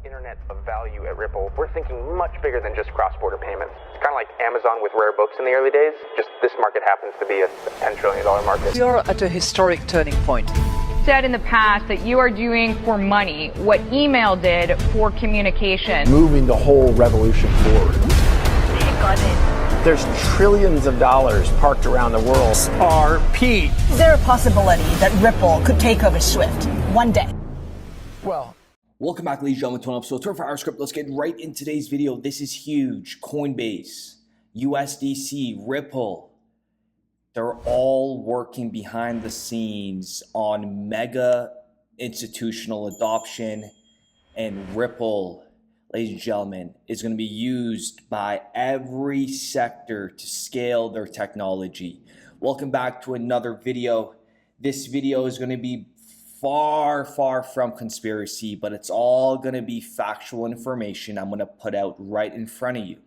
internet of value at Ripple, we're thinking much bigger than just cross-border payments. It's kind of like Amazon with rare books in the early days, just this market happens to be a $10 trillion market. We are at a historic turning point. Said in the past that you are doing for money what email did for communication. Moving the whole revolution forward. There's trillions of dollars parked around the world. XRP. Is there a possibility that Ripple could take over Swift one day? Well, welcome back, ladies and gentlemen, to an episode of Our Script. Let's get right into today's video. This is huge. Coinbase, USDC, Ripple. They're all working behind the scenes on mega institutional adoption, and Ripple, ladies and gentlemen, is going to be used by every sector to scale their technology. Welcome back to another video. This video is going to be far from conspiracy, but it's all going to be factual information I'm going to put out right in front of you.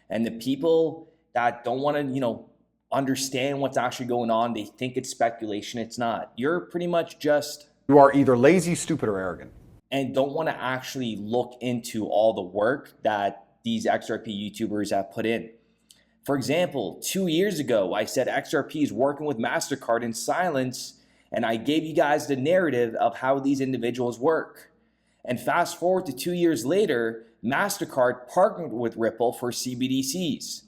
And the people that don't want to, understand what's actually going on, they think it's speculation. It's not. You're pretty much just... you are either lazy, stupid, or arrogant. And don't want to actually look into all the work that these XRP YouTubers have put in. For example, 2 years ago, I said XRP is working with MasterCard in silence, and I gave you guys the narrative of how these individuals work. And fast forward to 2 years later, MasterCard partnered with Ripple for CBDCs.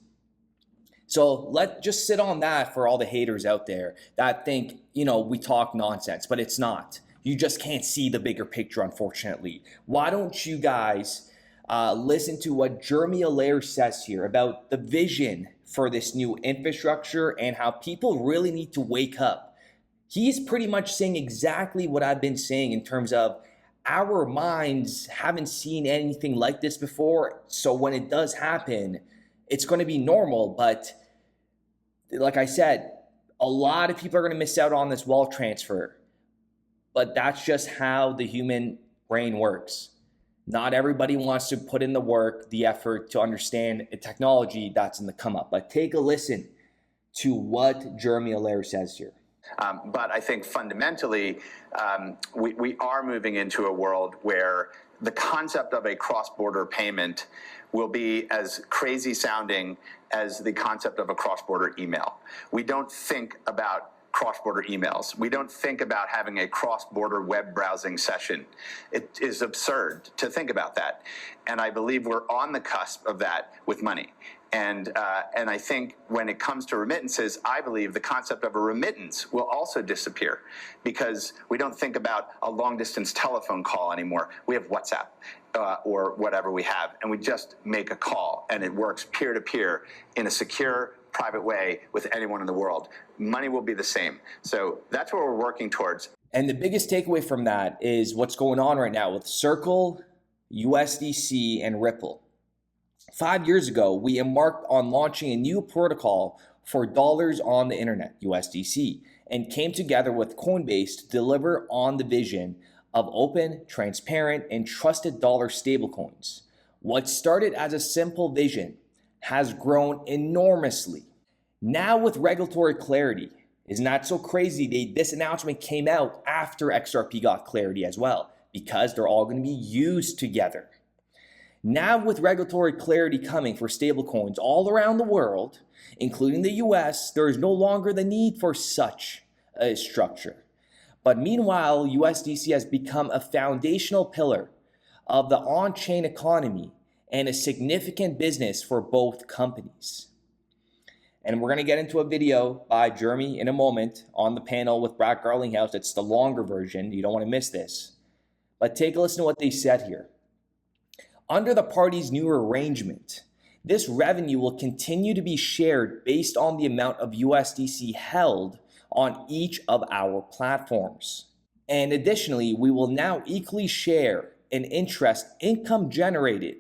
So let's just sit on that for all the haters out there that think, we talk nonsense, but it's not. You just can't see the bigger picture, unfortunately. Why don't you guys listen to what Jeremy Allaire says here about the vision for this new infrastructure and how people really need to wake up. He's pretty much saying exactly what I've been saying in terms of our minds haven't seen anything like this before. So when it does happen, it's going to be normal. But like I said, a lot of people are going to miss out on this wealth transfer. But that's just how the human brain works. Not everybody wants to put in the work, the effort to understand a technology that's in the come up. But take a listen to what Jeremy Allaire says here. But I think fundamentally, we are moving into a world where the concept of a cross-border payment will be as crazy sounding as the concept of a cross-border email. We don't think about cross-border emails. We don't think about having a cross-border web browsing session. It is absurd to think about that. And I believe we're on the cusp of that with money. And I think when it comes to remittances, I believe the concept of a remittance will also disappear because we don't think about a long-distance telephone call anymore. We have WhatsApp or whatever we have, and we just make a call, and it works peer-to-peer in a secure, private way with anyone in the world. Money will be the same. So that's what we're working towards. And the biggest takeaway from that is what's going on right now with Circle, USDC, and Ripple. 5 years ago, we embarked on launching a new protocol for dollars on the internet, USDC, and came together with Coinbase to deliver on the vision of open, transparent, and trusted dollar stablecoins. What started as a simple vision has grown enormously. Now with regulatory clarity, isn't that so crazy? This announcement came out after XRP got clarity as well, because they're all going to be used together. Now with regulatory clarity coming for stablecoins all around the world, including the US, there is no longer the need for such a structure. But meanwhile, USDC has become a foundational pillar of the on-chain economy and a significant business for both companies. And we're going to get into a video by Jeremy in a moment on the panel with Brad Garlinghouse. It's the longer version. You don't want to miss this. But take a listen to what they said here. Under the parties' new arrangement, this revenue will continue to be shared based on the amount of USDC held on each of our platforms. And additionally, we will now equally share an interest income generated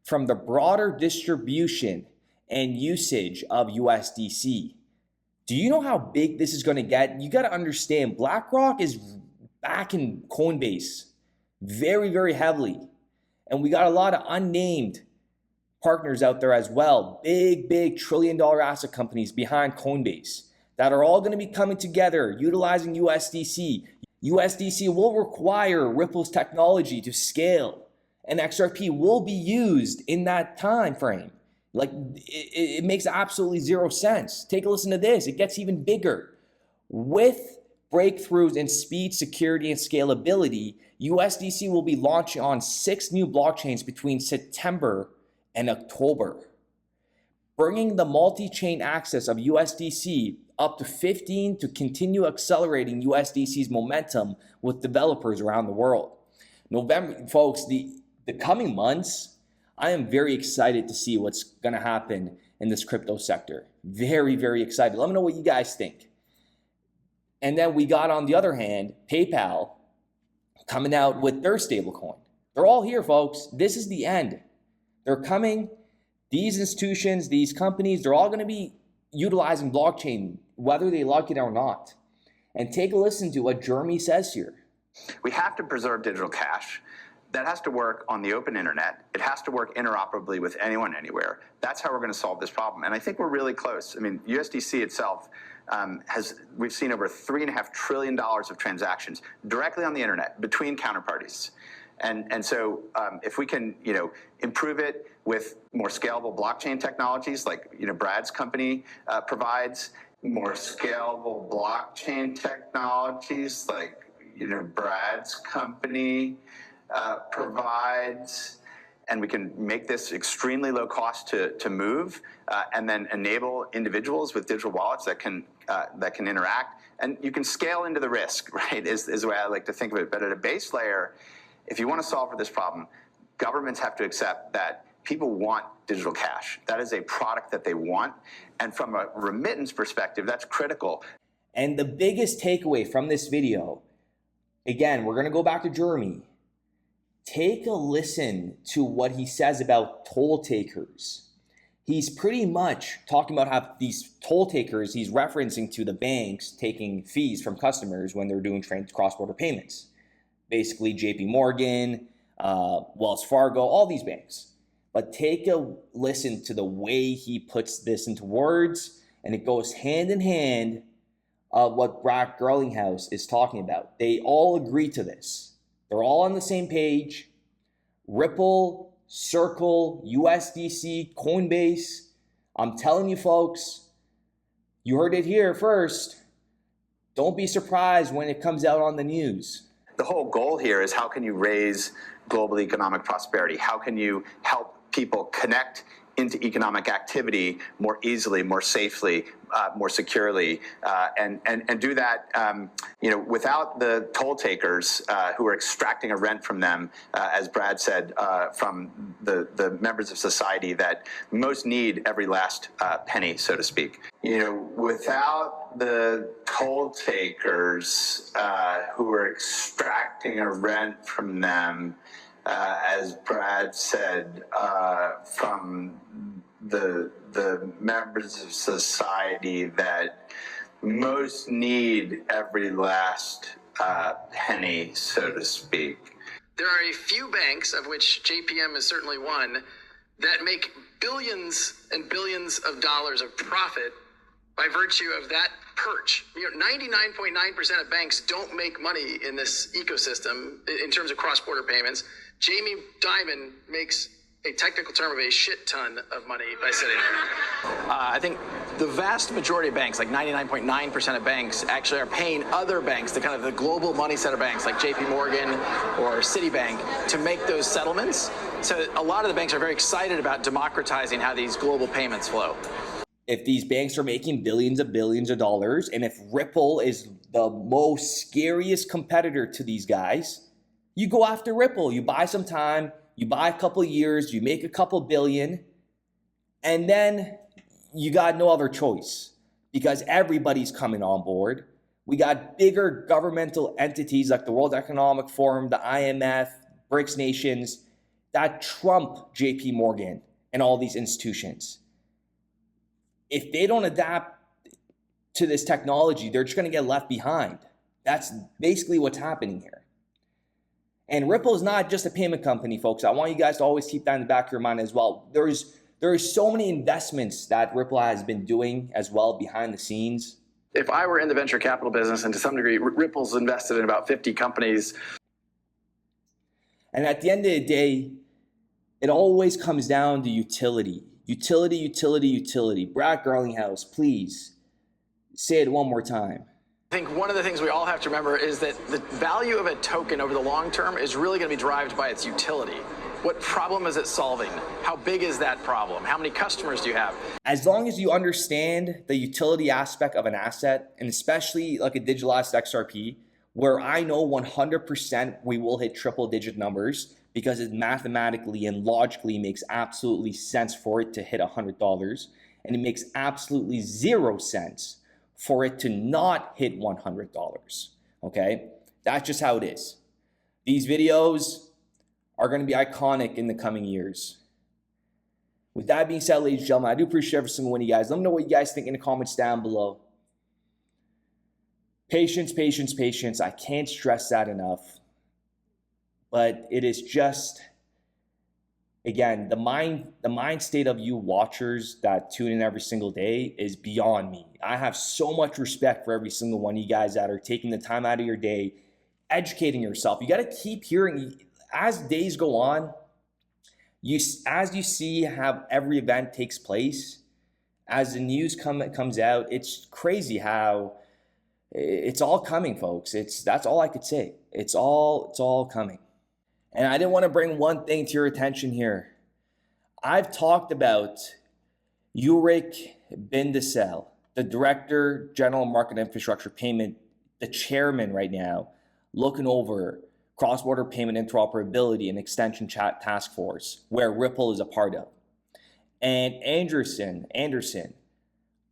from the broader distribution and usage of USDC. Do you know how big this is going to get? You got to understand, BlackRock is backing Coinbase very heavily. And we got a lot of unnamed partners out there as well. Big trillion-dollar asset companies behind Coinbase that are all going to be coming together, utilizing USDC. USDC will require Ripple's technology to scale and XRP will be used in that time frame. Like, it makes absolutely zero sense. Take a listen to this. It gets even bigger. With breakthroughs in speed, security, and scalability, USDC will be launching on 6 new blockchains between September and October, bringing the multi-chain access of USDC up to 15 to continue accelerating USDC's momentum with developers around the world. November, folks, the coming months, I am very excited to see what's going to happen in this crypto sector. Very, very excited. Let me know what you guys think. And then we got, on the other hand, PayPal coming out with their stablecoin. They're all here, folks. This is the end. They're coming. These institutions, these companies, they're all going to be utilizing blockchain, whether they like it or not. And take a listen to what Jeremy says here. We have to preserve digital cash. That has to work on the open internet. It has to work interoperably with anyone, anywhere. That's how we're going to solve this problem. And I think we're really close. I mean, USDC itself we've seen over $3.5 trillion of transactions directly on the internet between counterparties. And so if we can, improve it with more scalable blockchain technologies like, Brad's company provides, more scalable blockchain technologies like, Brad's company provides, and we can make this extremely low cost to move, and then enable individuals with digital wallets that can interact, and you can scale into the risk, right, is the way I like to think of it. But at a base layer, if you want to solve for this problem, governments have to accept that people want digital cash. That is a product that they want, and from a remittance perspective, that's critical. And the biggest takeaway from this video, again, we're going to go back to Jeremy. Take a listen to what he says about toll takers. He's pretty much talking about how these toll takers, he's referencing to the banks taking fees from customers when they're doing cross-border payments. Basically, JP Morgan, Wells Fargo, all these banks. But take a listen to the way he puts this into words, and it goes hand in hand of what Brad Garlinghouse is talking about. They all agree to this. They're all on the same page. Ripple, Circle, USDC, Coinbase. I'm telling you, folks, you heard it here first. Don't be surprised when it comes out on the news. The whole goal here is, how can you raise global economic prosperity? How can you help people connect into economic activity more easily, more safely, more securely, and do that, without the toll takers who are extracting a rent from them, as Brad said, from the members of society that most need every last penny, so to speak. Without the toll takers who are extracting a rent from them, as Brad said, from the members of society that most need every last penny, so to speak. There are a few banks, of which JPM is certainly one, that make billions and billions of dollars of profit by virtue of that perch. 99.9% of banks don't make money in this ecosystem in terms of cross-border payments. Jamie Dimon makes a technical term of a shit ton of money by sitting there. I think the vast majority of banks, like 99.9% of banks, actually are paying other banks, the global money center banks like JP Morgan or Citibank, to make those settlements. So a lot of the banks are very excited about democratizing how these global payments flow. If these banks are making billions of dollars, and if Ripple is the most scariest competitor to these guys, you go after Ripple. You buy some time, you buy a couple years, you make a couple billion, and then you got no other choice because everybody's coming on board. We got bigger governmental entities like the World Economic Forum, the IMF, BRICS nations that trump JP Morgan and all these institutions. If they don't adapt to this technology, they're just going to get left behind. That's basically what's happening here. And Ripple is not just a payment company, folks. I want you guys to always keep that in the back of your mind as well. There is so many investments that Ripple has been doing as well behind the scenes. If I were in the venture capital business, and to some degree, Ripple's invested in about 50 companies. And at the end of the day, it always comes down to utility. Utility, utility, utility. Brad Garlinghouse, please say it one more time. I think one of the things we all have to remember is that the value of a token over the long term is really going to be derived by its utility. What problem is it solving? How big is that problem? How many customers do you have? As long as you understand the utility aspect of an asset, and especially like a digital asset XRP, where I know 100% we will hit triple digit numbers because it mathematically and logically makes absolutely sense for it to hit $100, and it makes absolutely zero sense for it to not hit $100, okay? That's just how it is. These videos are going to be iconic in the coming years. With that being said, ladies and gentlemen, I do appreciate every single one of you guys. Let me know what you guys think in the comments down below. Patience, patience, patience. I can't stress that enough. But it is just, again, the mind state of you watchers that tune in every single day is beyond me. I have so much respect for every single one of you guys that are taking the time out of your day, educating yourself. You got to keep hearing, as days go on, as you see how every event takes place, as the news comes out, it's crazy how it's all coming, folks. That's all I could say. It's all coming. And I didn't want to bring one thing to your attention here. I've talked about Ulrich Bindesel, the Director, General Market Infrastructure Payment, the chairman right now, looking over cross-border payment interoperability and extension chat task force, where Ripple is a part of. And Anderson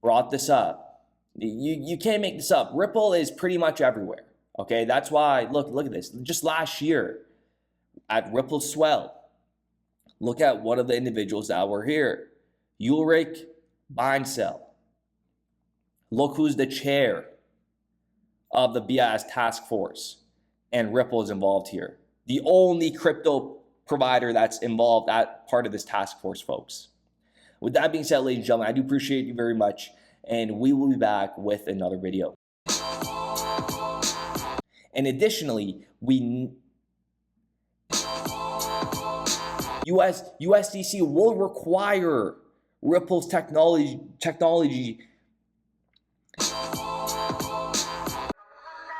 brought this up. You can't make this up. Ripple is pretty much everywhere. Okay, that's why, look at this. Just last year at Ripple Swell, look at one of the individuals that were here, Ulrich Bindesel. Look who's the chair of the BIS task force, and Ripple is involved here. The only crypto provider that's involved at part of this task force, folks. With that being said, ladies and gentlemen, I do appreciate you very much, and we will be back with another video. And additionally, USDC will require Ripple's technology.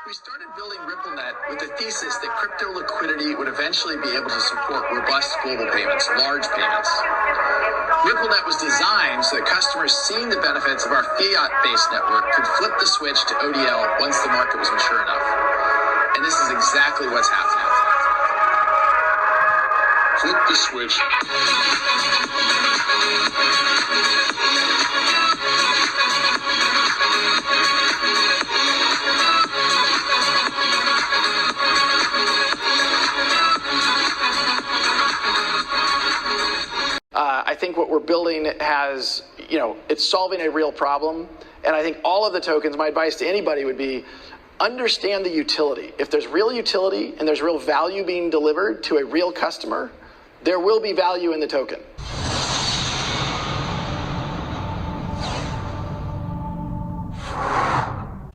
We started building RippleNet with the thesis that crypto liquidity would eventually be able to support robust global payments, large payments. RippleNet was designed so that customers seeing the benefits of our fiat-based network could flip the switch to ODL once the market was mature enough. And this is exactly what's happening. Flip the switch. I think what we're building has, it's solving a real problem. And I think all of the tokens, my advice to anybody would be, understand the utility. If there's real utility and there's real value being delivered to a real customer, there will be value in the token.